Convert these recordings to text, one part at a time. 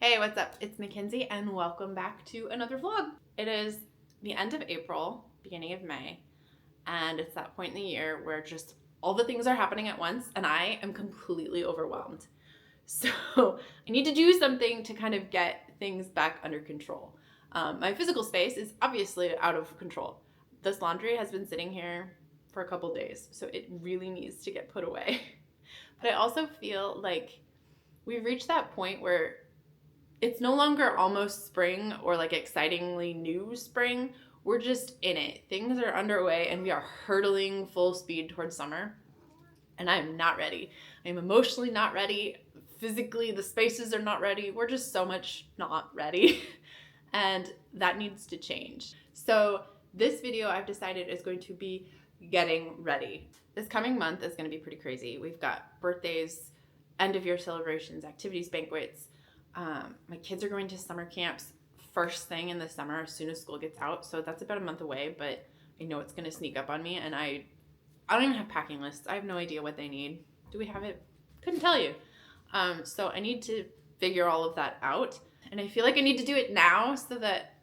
Hey, what's up? It's Mackenzie and welcome back to another vlog. It is the end of April, beginning of May, and it's that point in the year where just all the things are happening at once and I am completely overwhelmed. So I need to do something to kind of get things back under control. My physical space is obviously out of control. This laundry has been sitting here for a couple days, so it really needs to get put away. But I also feel like we've reached that point where it's no longer almost spring or like excitingly new spring. We're just in it. Things are underway and we are hurtling full speed towards summer. And I'm not ready. I'm emotionally not ready. Physically, the spaces are not ready. We're just so much not ready. And that needs to change. So this video I've decided is going to be getting ready. This coming month is going to be pretty crazy. We've got birthdays, end of year celebrations, activities, banquets. My kids are going to summer camps first thing in the summer as soon as school gets out. So that's about a month away, but I know it's going to sneak up on me. And I don't even have packing lists. I have no idea what they need. Do we have it? Couldn't tell you. So I need to figure all of that out. And I feel like I need to do it now so that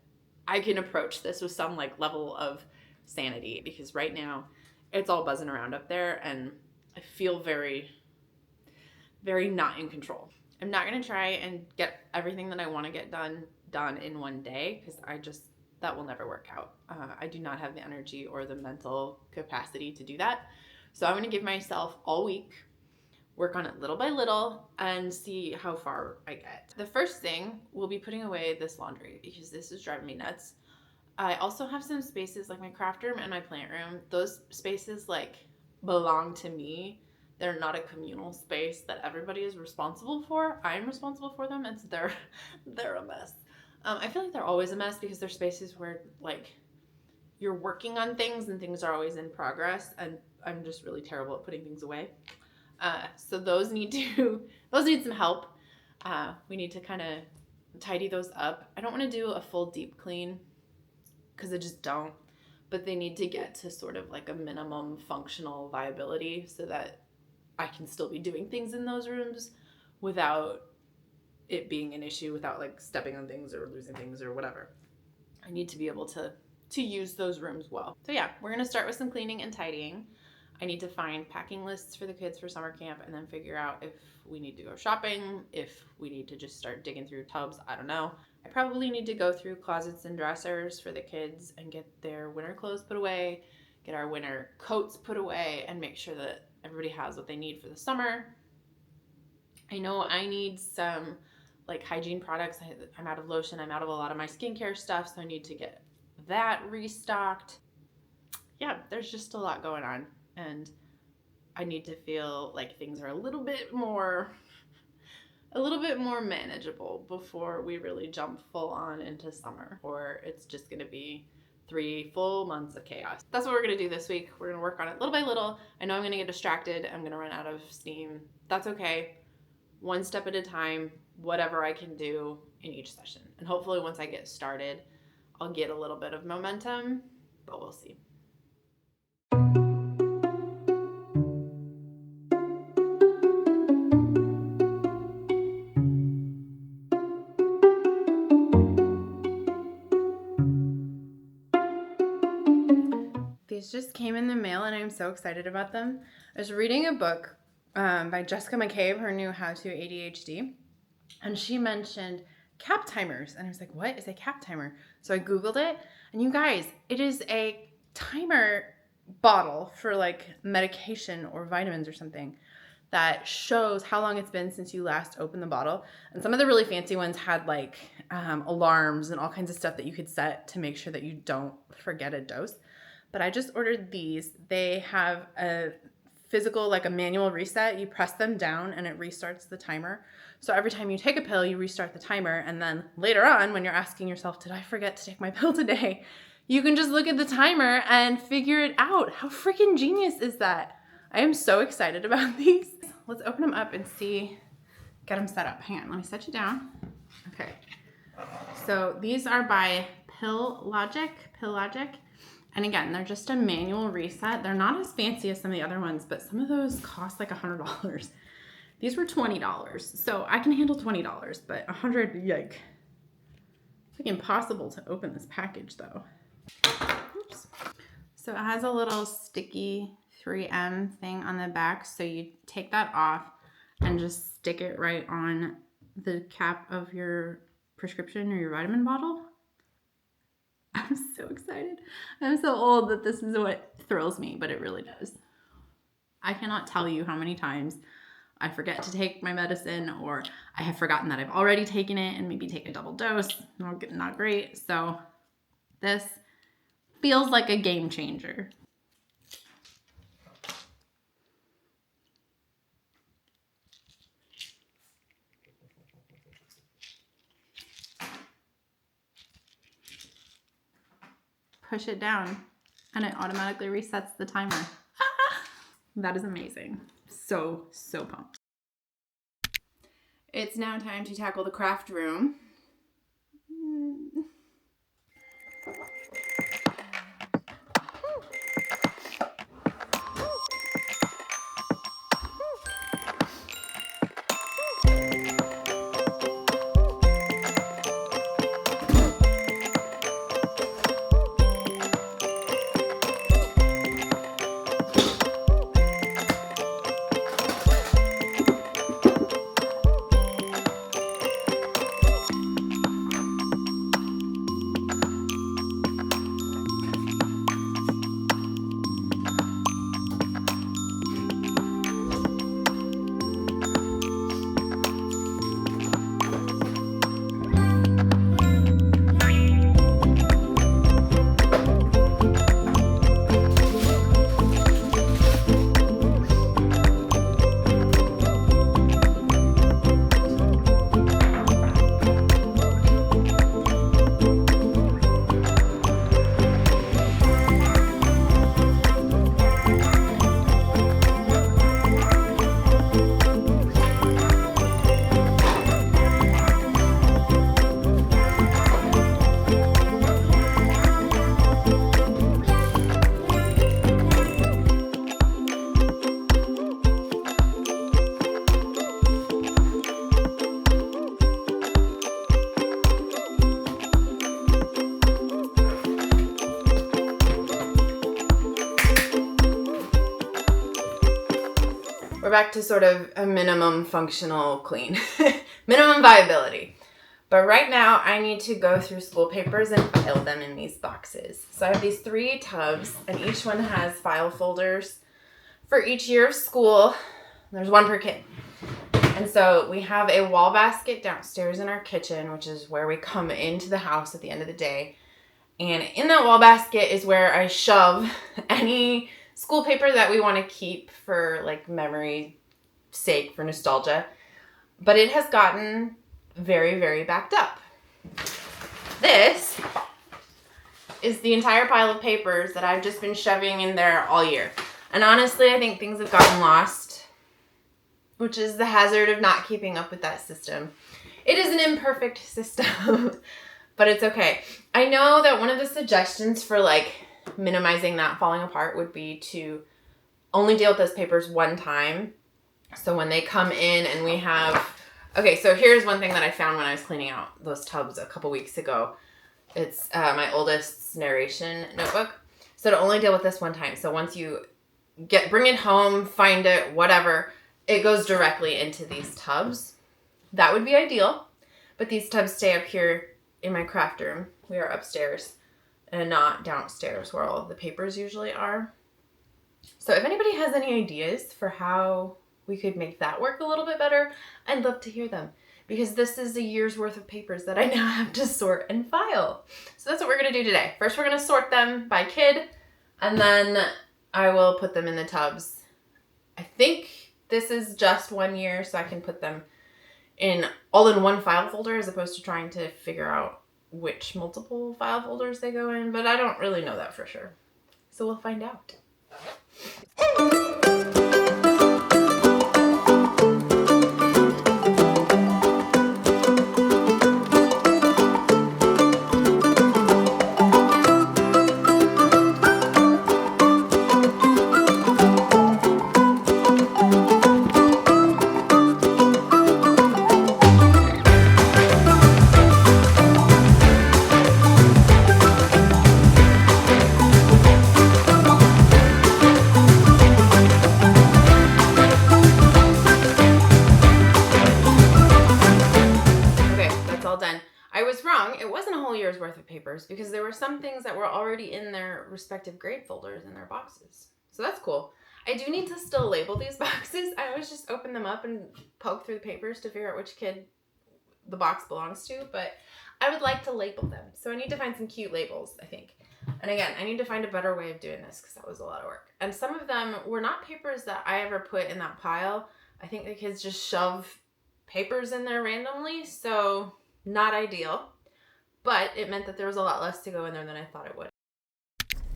I can approach this with some like level of sanity, because right now it's all buzzing around up there and I feel very, very not in control. I'm not going to try and get everything that I want to get done in one day, because that will never work out. I do not have the energy or the mental capacity to do that. So I'm going to give myself all week, work on it little by little, and see how far I get. The first thing will be putting away this laundry, because this is driving me nuts. I also have some spaces like my craft room and my plant room. Those spaces like belong to me. They're not a communal space that everybody is responsible for. I'm responsible for them, and so they're a mess. I feel like they're always a mess because they're spaces where like you're working on things and things are always in progress, and I'm just really terrible at putting things away. So those need some help. We need to kind of tidy those up. I don't want to do a full deep clean because I just don't, but they need to get to sort of like a minimum functional viability so that I can still be doing things in those rooms without it being an issue, without like stepping on things or losing things or whatever. I need to be able to use those rooms well. So yeah, we're going to start with some cleaning and tidying. I need to find packing lists for the kids for summer camp and then figure out if we need to go shopping, if we need to just start digging through tubs. I don't know. I probably need to go through closets and dressers for the kids and get their winter clothes put away, get our winter coats put away, and make sure that everybody has what they need for the summer. I know I need some like hygiene products. I'm out of lotion. I'm out of a lot of my skincare stuff, so I need to get that restocked. Yeah, there's just a lot going on, and I need to feel like things are a little bit more manageable before we really jump full on into summer, or it's just going to be 3 full months of chaos. That's what we're going to do this week. We're going to work on it little by little. I know I'm going to get distracted. I'm going to run out of steam. That's okay. One step at a time, whatever I can do in each session. And hopefully once I get started, I'll get a little bit of momentum, but we'll see. These just came in the mail and I'm so excited about them. I was reading a book by Jessica McCabe, her new How to ADHD, and she mentioned cap timers. And I was like, what is a cap timer? So I Googled it, and you guys, it is a timer bottle for like medication or vitamins or something that shows how long it's been since you last opened the bottle. And some of the really fancy ones had like alarms and all kinds of stuff that you could set to make sure that you don't forget a dose. But I just ordered these. They have a physical, like a manual reset. You press them down and it restarts the timer. So every time you take a pill, you restart the timer. And then later on, when you're asking yourself, did I forget to take my pill today? You can just look at the timer and figure it out. How freaking genius is that? I am so excited about these. Let's open them up and get them set up. Hang on, let me set you down. Okay. So these are by Pill-Logic. And again, they're just a manual reset. They're not as fancy as some of the other ones, but some of those cost like $100. These were $20, so I can handle $20, but $100, yike. It's like impossible to open this package though. Oops. So it has a little sticky 3M thing on the back, so you take that off and just stick it right on the cap of your prescription or your vitamin bottle. I'm so excited. I'm so old that this is what thrills me, but it really does. I cannot tell you how many times I forget to take my medicine, or I have forgotten that I've already taken it and maybe take a double dose. Not great. So this feels like a game changer. Push it down and it automatically resets the timer. That is amazing. So pumped. It's now time to tackle the craft room. We're back to sort of a minimum functional clean, minimum viability. But right now I need to go through school papers and file them in these boxes. So I have these 3 tubs and each one has file folders for each year of school. There's one per kid. And so we have a wall basket downstairs in our kitchen, which is where we come into the house at the end of the day. And in that wall basket is where I shove any school paper that we want to keep for like memory sake, for nostalgia. But it has gotten very, very backed up. This is the entire pile of papers that I've just been shoving in there all year. And honestly, I think things have gotten lost, which is the hazard of not keeping up with that system. It is an imperfect system, but it's okay. I know that one of the suggestions for like minimizing that falling apart would be to only deal with those papers one time. So when they come in and we have, okay, so here's one thing that I found when I was cleaning out those tubs a couple weeks ago. It's my oldest's narration notebook. So to only deal with this one time. So once you bring it home, find it, whatever, it goes directly into these tubs. That would be ideal. But these tubs stay up here in my craft room. We are upstairs and not downstairs where all of the papers usually are. So if anybody has any ideas for how we could make that work a little bit better, I'd love to hear them, because this is a year's worth of papers that I now have to sort and file. So that's what we're gonna do today. First, we're gonna sort them by kid, and then I will put them in the tubs. I think this is just 1 year, so I can put them all in one file folder as opposed to trying to figure out which multiple file folders they go in, but I don't really know that for sure. So we'll find out. all done. I was wrong. It wasn't a whole year's worth of papers because there were some things that were already in their respective grade folders in their boxes. So that's cool. I do need to still label these boxes. I always just open them up and poke through the papers to figure out which kid the box belongs to, but I would like to label them. So I need to find some cute labels, I think. And again, I need to find a better way of doing this because that was a lot of work. And some of them were not papers that I ever put in that pile. I think the kids just shove papers in there randomly, so not ideal. But it meant that there was a lot less to go in there than I thought it would.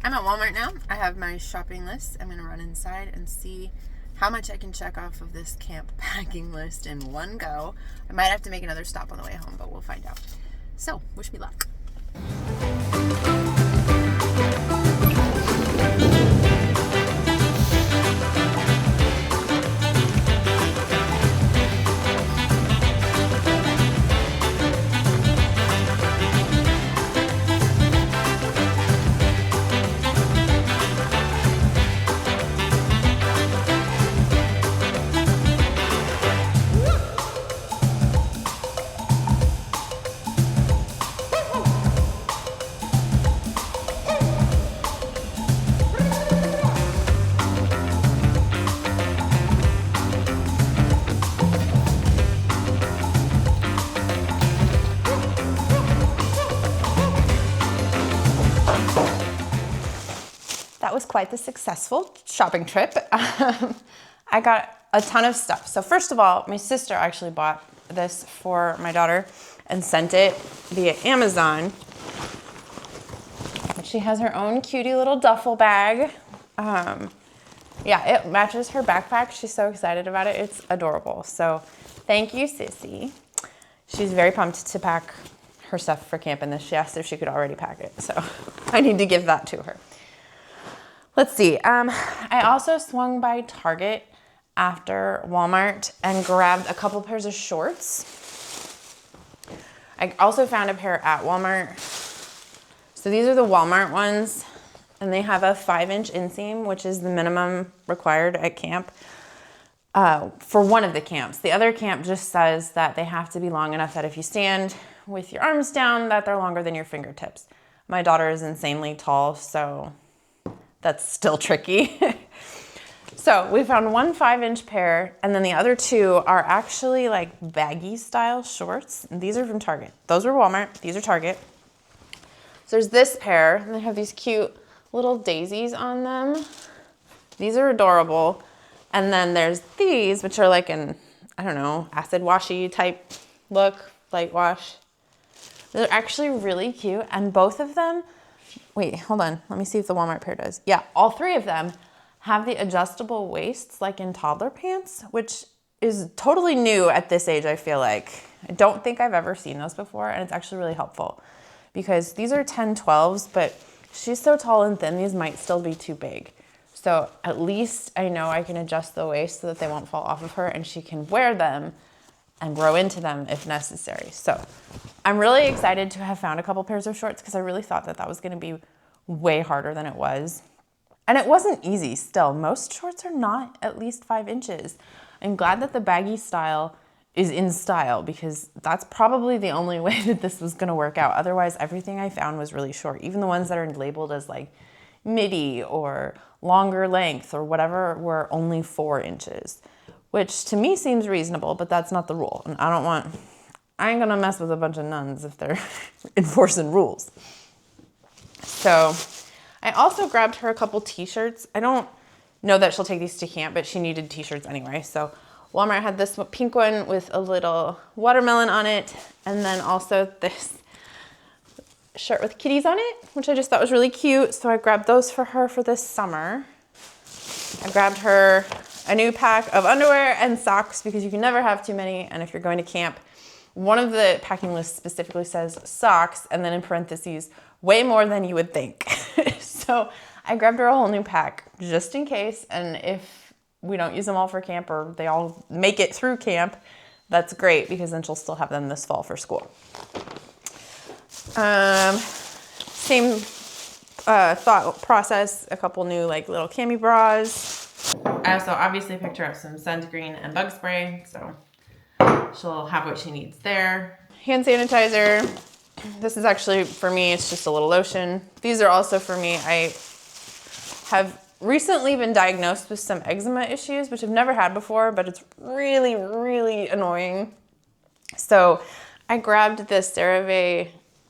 I'm at Walmart now. I have my shopping list. I'm going to run inside and see how much I can check off of this camp packing list in one go. I might have to make another stop on the way home, but we'll find out. So, wish me luck. That was quite the successful shopping trip. I got a ton of stuff. So first of all, my sister actually bought this for my daughter and sent it via Amazon. She has her own cutie little duffel bag. Yeah, it matches her backpack. She's so excited about it. It's adorable. So thank you, Sissy. She's very pumped to pack her stuff for camp in this. She asked if she could already pack it. So I need to give that to her. Let's see. I also swung by Target after Walmart and grabbed a couple pairs of shorts. I also found a pair at Walmart. So these are the Walmart ones, and they have a 5-inch inseam, which is the minimum required at camp for one of the camps. The other camp just says that they have to be long enough that if you stand with your arms down, that they're longer than your fingertips. My daughter is insanely tall, so that's still tricky. So we found one 5-inch pair, and then the other two are actually like baggy style shorts. And these are from Target. Those were Walmart, these are Target. So there's this pair, and they have these cute little daisies on them. These are adorable. And then there's these, which are like an, I don't know, acid washy type look, light wash. They're actually really cute, and both of them, wait, hold on. Let me see if the Walmart pair does. Yeah, all three of them have the adjustable waists like in toddler pants, which is totally new at this age, I feel like. I don't think I've ever seen those before, and it's actually really helpful because these are 10-12s, but she's so tall and thin, these might still be too big. So at least I know I can adjust the waist so that they won't fall off of her and she can wear them and grow into them if necessary. So I'm really excited to have found a couple pairs of shorts because I really thought that that was gonna be way harder than it was. And it wasn't easy still. Most shorts are not at least 5 inches. I'm glad that the baggy style is in style because that's probably the only way that this was gonna work out. Otherwise, everything I found was really short. Even the ones that are labeled as like midi or longer length or whatever were only 4 inches, which to me seems reasonable, but that's not the rule. And I ain't gonna mess with a bunch of nuns if they're enforcing rules. So I also grabbed her a couple t-shirts. I don't know that she'll take these to camp, but she needed t-shirts anyway. So Walmart had this pink one with a little watermelon on it, and then also this shirt with kitties on it, which I just thought was really cute. So I grabbed those for her for this summer. I grabbed her a new pack of underwear and socks because you can never have too many. And if you're going to camp, one of the packing lists specifically says socks, and then in parentheses, way more than you would think. So I grabbed her a whole new pack just in case. And if we don't use them all for camp or they all make it through camp, that's great because then she'll still have them this fall for school. Same thought process, a couple new like little cami bras. I also obviously picked her up some sunscreen and bug spray, so she'll have what she needs there. hand sanitizer. This is actually, for me, it's just a little lotion. These are also for me. I have recently been diagnosed with some eczema issues, which I've never had before, but it's really, really annoying. So I grabbed this CeraVe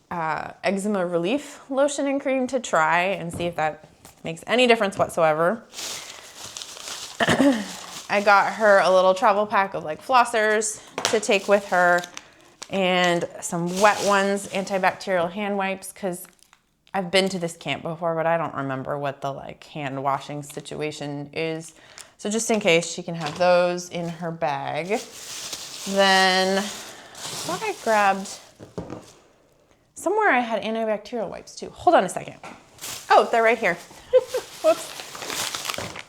eczema relief lotion and cream to try and see if that makes any difference whatsoever. I got her a little travel pack of like flossers to take with her and some wet ones, antibacterial hand wipes, because I've been to this camp before, but I don't remember what the like hand washing situation is. So just in case, she can have those in her bag. Then I thought I grabbed, somewhere I had antibacterial wipes too. Hold on a second. Oh, they're right here. Whoops.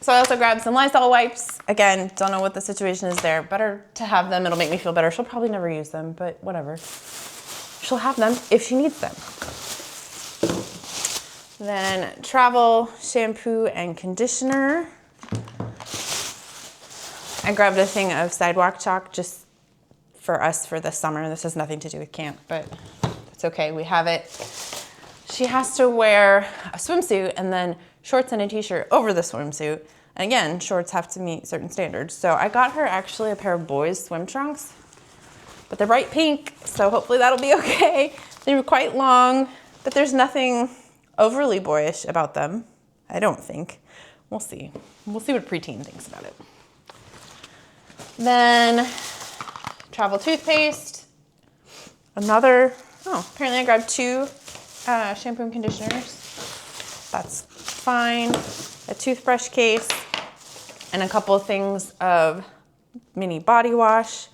So I also grabbed some Lysol wipes. Again, don't know what the situation is there. Better to have them. It'll make me feel better. She'll probably never use them, but whatever. She'll have them if she needs them. Then travel shampoo and conditioner. I grabbed a thing of sidewalk chalk just for us for the summer. This has nothing to do with camp, but it's okay. We have it. She has to wear a swimsuit and then shorts and a t-shirt over the swimsuit. And again, shorts have to meet certain standards. So I got her actually a pair of boys swim trunks, but they're bright pink, so hopefully that'll be okay. They were quite long, but there's nothing overly boyish about them, I don't think. We'll see. We'll see what preteen thinks about it. Then travel toothpaste. Apparently I grabbed 2 shampoo and conditioners. That's fine. A toothbrush case and a couple of things of mini body wash.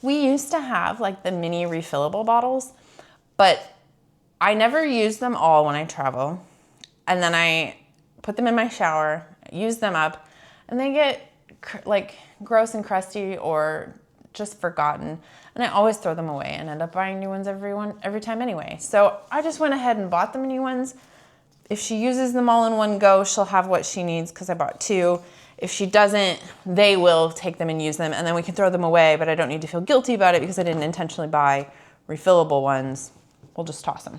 We used to have like the mini refillable bottles, but I never use them all when I travel. And then I put them in my shower, use them up, and they get like gross and crusty or just forgotten. And I always throw them away and end up buying new ones every time anyway. So I just went ahead and bought them new ones. If she uses them all in one go, she'll have what she needs because I bought 2. If she doesn't, they will take them and use them, and then we can throw them away, but I don't need to feel guilty about it because I didn't intentionally buy refillable ones. We'll just toss them.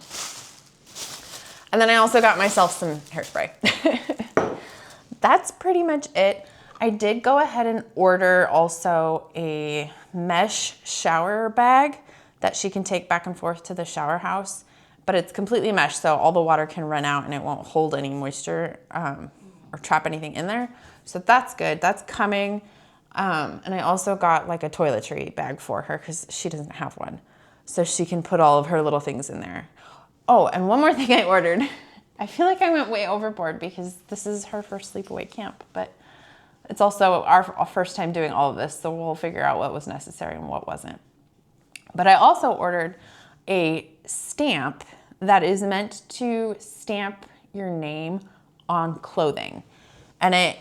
And then I also got myself some hairspray. That's pretty much it. I did go ahead and order also a mesh shower bag that she can take back and forth to the shower house, but it's completely mesh, so all the water can run out and it won't hold any moisture or trap anything in there. So that's good, that's coming. And I also got like a toiletry bag for her because she doesn't have one. So she can put all of her little things in there. Oh, and one more thing I ordered. I feel like I went way overboard because this is her first sleepaway camp, but it's also our first time doing all of this, so we'll figure out what was necessary and what wasn't. But I also ordered a stamp that is meant to stamp your name on clothing. And it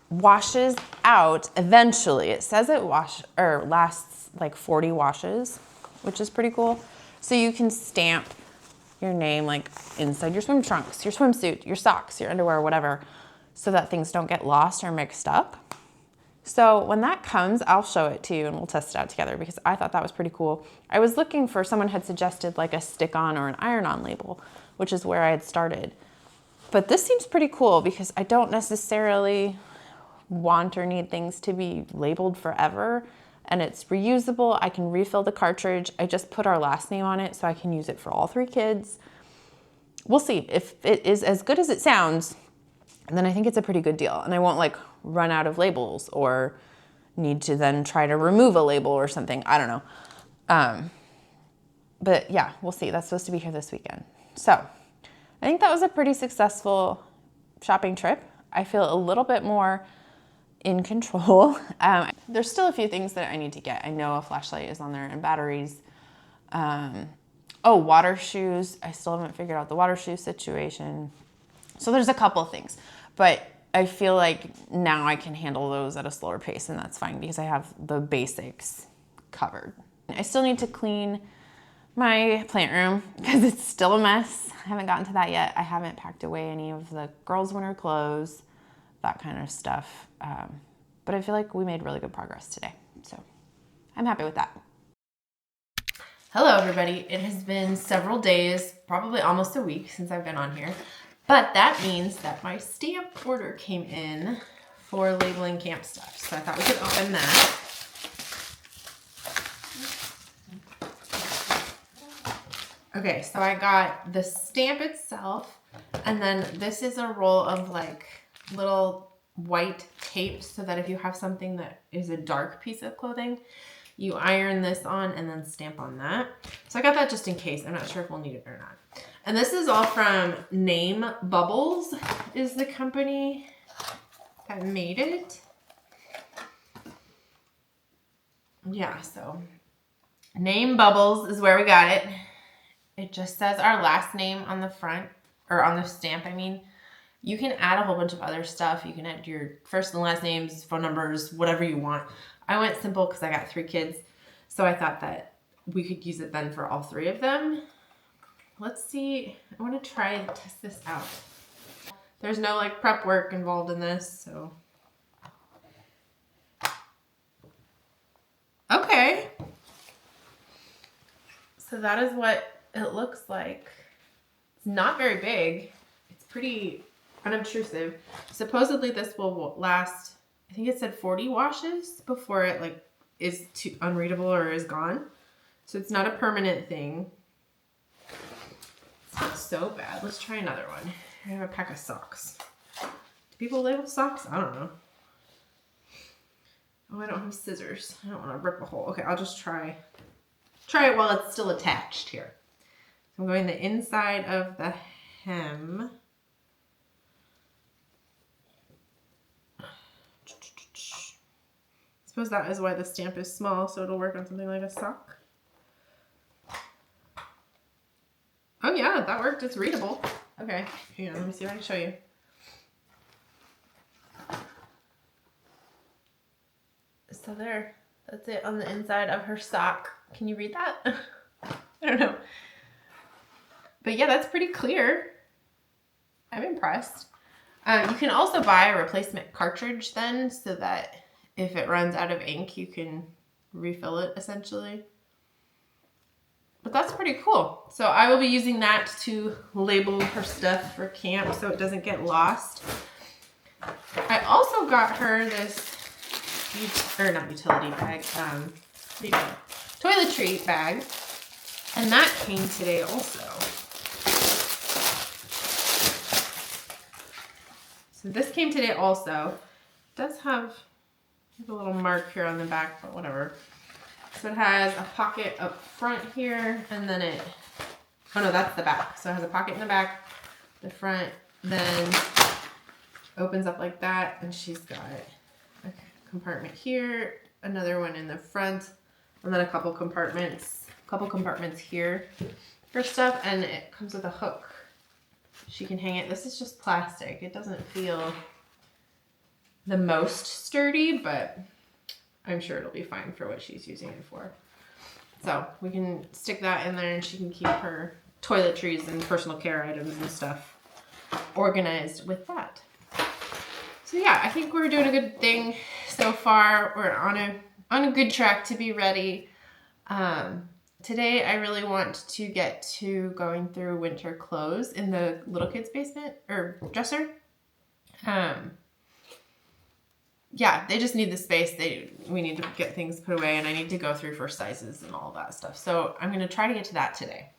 washes out eventually. It says it lasts like 40 washes, which is pretty cool. So you can stamp your name like inside your swim trunks, your swimsuit, your socks, your underwear, whatever, so that things don't get lost or mixed up. So when that comes, I'll show it to you and we'll test it out together because I thought that was pretty cool. I was looking for, someone had suggested like a stick-on or an iron-on label, which is where I had started. But this seems pretty cool because I don't necessarily want or need things to be labeled forever, and it's reusable. I can refill the cartridge. I just put our last name on it so I can use it for all 3 kids. We'll see. If it is as good as it sounds, then I think it's a pretty good deal, and I won't like run out of labels or need to then try to remove a label or something. I don't know. But yeah, we'll see. That's supposed to be here this weekend. So I think that was a pretty successful shopping trip. I feel a little bit more in control. There's still a few things that I need to get. I know a flashlight is on there and batteries. Water shoes. I still haven't figured out the water shoe situation. So there's a couple of things, but I feel like now I can handle those at a slower pace, and that's fine because I have the basics covered. I still need to clean my plant room because it's still a mess. I haven't gotten to that yet. I haven't packed away any of the girls' winter clothes, that kind of stuff. But I feel like we made really good progress today. So I'm happy with that. Hello everybody. It has been several days, probably almost a week since I've been on here. But that means that my stamp order came in for labeling camp stuff. So I thought we could open that. Okay, so I got the stamp itself, and then this is a roll of like little white tape so that if you have something that is a dark piece of clothing, you iron this on and then stamp on that. So I got that just in case. I'm not sure if we'll need it or not. And this is all from Name Bubbles is the company that made it. Yeah, so Name Bubbles is where we got it. It just says our last name on the front, or on the stamp, I mean. You can add a whole bunch of other stuff. You can add your first and last names, phone numbers, whatever you want. I went simple because I got 3 kids. So I thought that we could use it then for all 3 of them. Let's see. I want to try and test this out. There's no like prep work involved in this, so. Okay. So that is what it looks like. It's not very big. It's pretty unobtrusive. Supposedly this will last, I think it said 40 washes before it like is too unreadable or is gone. So it's not a permanent thing. It's not so bad. Let's try another one. I have a pack of socks. Do people label socks? I don't know. Oh, I don't have scissors. I don't want to rip a hole. Okay, I'll just try it while it's still attached here. So I'm going the inside of the hem. I suppose that is why the stamp is small, so it'll work on something like a sock. Oh yeah, that worked. It's readable. Okay, hang on, let me see if I can show you. So there, that's it on the inside of her sock. Can you read that? I don't know. But yeah, that's pretty clear. I'm impressed. You can also buy a replacement cartridge then, so that if it runs out of ink, you can refill it essentially. But that's pretty cool. So I will be using that to label her stuff for camp so it doesn't get lost. I also got her this, or not utility bag, toiletry bag. And that came today also. So this came today also. It does have a little mark here on the back, but whatever. So it has a pocket up front here, and then it, oh no, that's the back. So it has a pocket in the back, the front, then opens up like that, and she's got a compartment here, another one in the front, and then a couple compartments here for stuff, and it comes with a hook. She can hang it. This is just plastic. It doesn't feel the most sturdy, but I'm sure it'll be fine for what she's using it for. So we can stick that in there and she can keep her toiletries and personal care items and stuff organized with that. So yeah, I think we're doing a good thing so far. We're on a good track to be ready. Today I really want to get to going through winter clothes in the little kids' basement or dresser. Yeah, they just need the space. We need to get things put away, and I need to go through for sizes and all that stuff. So I'm going to try to get to that today.